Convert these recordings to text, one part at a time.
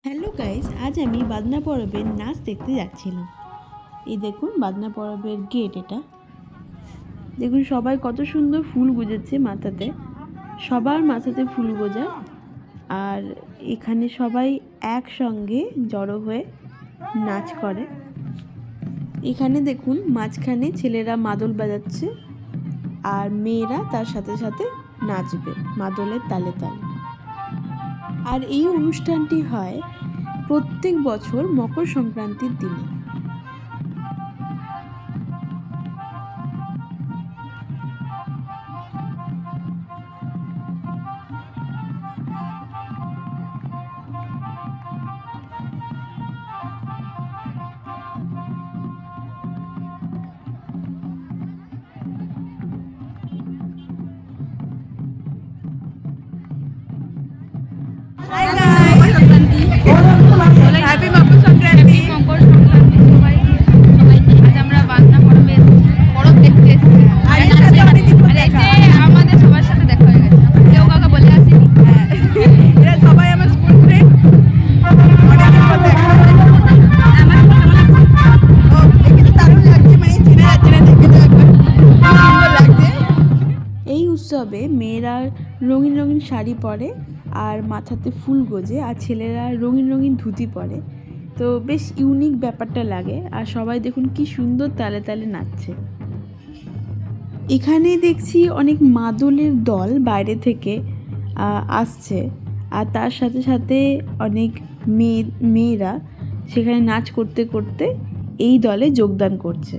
Hello guys, আজ আমি বাদনা পরবের নাচ দেখতে যাচ্ছিলাম। এই দেখুন বাদনা পরবের গেট। এটা দেখুন সবাই কত সুন্দর ফুল গুজেছে মাথাতে, সবার মাথাতে ফুল গোজা। আর এখানে সবাই একসঙ্গে জড়ো হয়ে নাচ করে। এখানে দেখুন মাঝখানে ছেলেরা মাদল বাজাচ্ছে আর মেয়েরা তার সাথে সাথে নাচবে মাদলের তালে তালে। আর এই অনুষ্ঠানটি হয় প্রত্যেক বছর মকর সংক্রান্তির দিনে। হ্যাপি মকর সংক্রান্তি। মকর সংক্রান্তি সবাইকে আজ আমরা বাদনা পরবে পরব দেখতে এসেছি। আর এসে আমাদের সবার সাথে দেখা হয়ে গেছে। কেউ কাউকে বলে আসিনি। এরা সবাই আমার স্কুল ফ্রেন্ড। অনেকের সাথে আমার ও দেখতে দারুণ লাগছে, মানে চেনা যাচ্ছে না, দেখতে তো একবার সুন্দর লাগছে। এই উৎসবে মেয়েরা রঙিন রঙিন শাড়ি পরে আর মাথাতে ফুল গোজে, আর ছেলেরা রঙিন রঙিন ধুতি পরে। তো বেশ ইউনিক ব্যাপারটা লাগে। আর সবাই দেখুন কি সুন্দর তালে তালে নাচছে। এখানে দেখছি অনেক মাদলের দল বাইরে থেকে আসছে, আর তার সাথে সাথে অনেক মেয়েরা সেখানে নাচ করতে করতে এই দলে যোগদান করছে।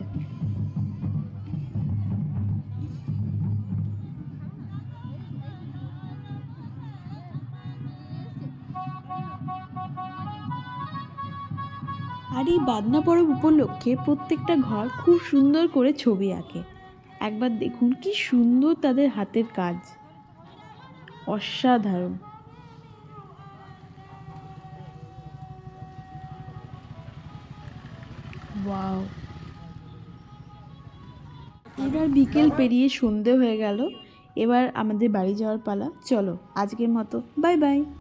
আর এই বাদনা পরব উপলক্ষে প্রত্যেকটা ঘর খুব সুন্দর করে ছবি আঁকে। একবার দেখুন কি সুন্দর তাদের হাতের কাজ, অসাধারণ। ওয়াও। এবার বিকেল পেরিয়ে সন্ধে হয়ে গেল। এবার আমাদের বাড়ি যাওয়ার পালা। চলো আজকের মতো বাই বাই।